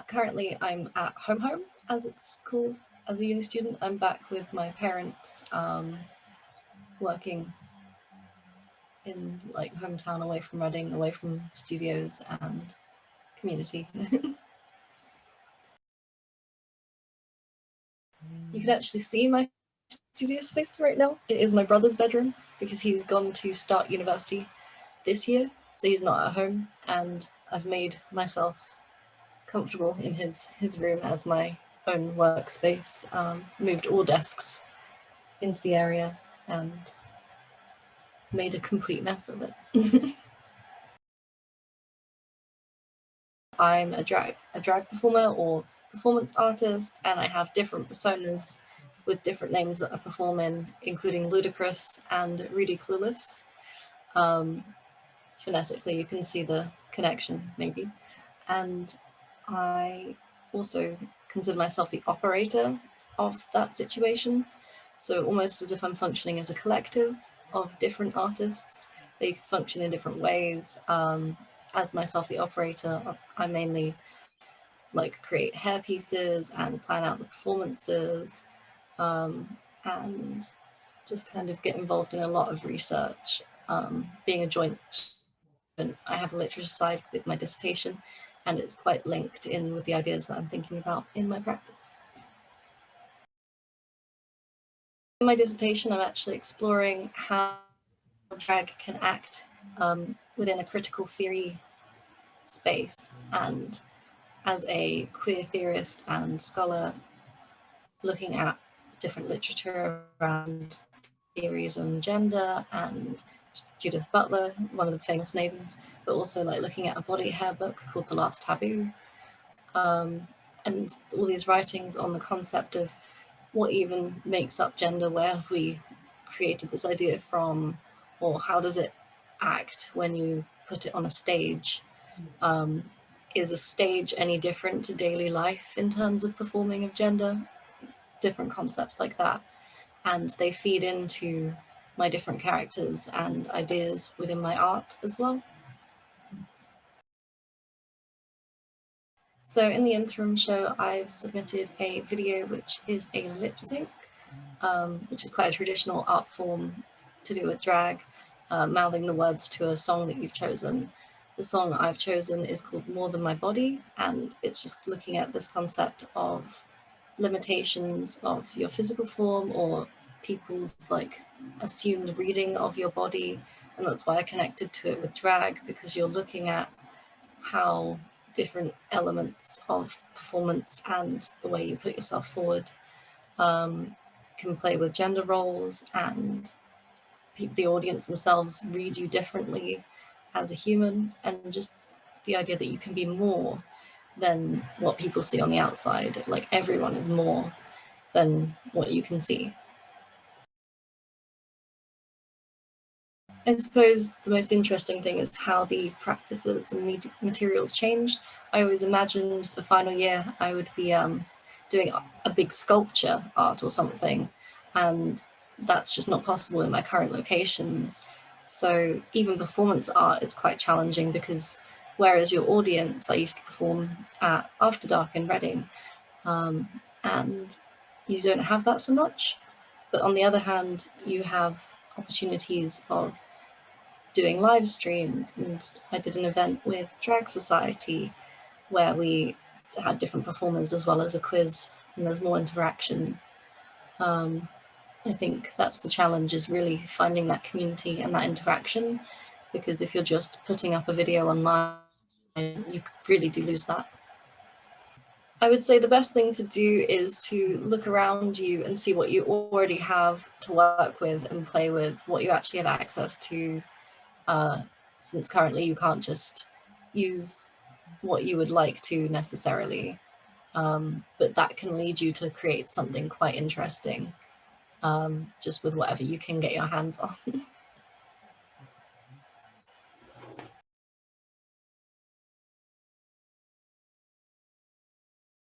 Currently, I'm at home, as it's called, as a uni student. I'm back with my parents, working in like hometown, away from Reading, away from studios and community. You can actually see my studio space right now. It is my brother's bedroom because he's gone to start university this year, so he's not at home, and I've made myself comfortable in his room as my own workspace. Moved all desks into the area and made a complete mess of it. I'm a drag performer or performance artist, and I have different personas with different names that I perform in, including Ludicrous and Really Clueless. Phonetically, you can see the connection, maybe. And I also consider myself the operator of that situation. So almost as if I'm functioning as a collective of different artists. They function in different ways. As myself, the operator, I mainly like create hair pieces and plan out the performances, and just kind of get involved in a lot of research. Being a joint student, I have a literature side with my dissertation, and it's quite linked in with the ideas that I'm thinking about in my practice. In my dissertation, I'm actually exploring how drag can act within a critical theory space, and as a queer theorist and scholar looking at different literature around theories on gender and Judith Butler, one of the famous names, but also like looking at a body hair book called The Last Taboo, and all these writings on the concept of what even makes up gender, where have we created this idea from, or how does it act when you put it on a stage? Is a stage any different to daily life in terms of performing of gender? Different concepts like that. And they feed into my different characters and ideas within my art as well. So in the interim show, I've submitted a video which is a lip sync, which is quite a traditional art form to do with drag, mouthing the words to a song that you've chosen. The song I've chosen is called More Than My Body, and it's just looking at this concept of limitations of your physical form or people's like assumed reading of your body. And that's why I connected to it with drag, because you're looking at how different elements of performance and the way you put yourself forward can play with gender roles, and the audience themselves read you differently as a human, and just the idea that you can be more than what people see on the outside. Like everyone is more than what you can see. I suppose the most interesting thing is how the practices and materials changed. I always imagined for final year I would be doing a big sculpture art or something, and that's just not possible in my current locations. So even performance art is quite challenging, because whereas your audience, I used to perform at After Dark in Reading, and you don't have that so much. But on the other hand, you have opportunities of doing live streams, and I did an event with Drag Society where we had different performers as well as a quiz, and there's more interaction. I think that's the challenge, is really finding that community and that interaction, because if you're just putting up a video online, you really do lose that. I would say the best thing to do is to look around you and see what you already have to work with and play with, what you actually have access to, since currently you can't just use what you would like to necessarily, but that can lead you to create something quite interesting, just with whatever you can get your hands on.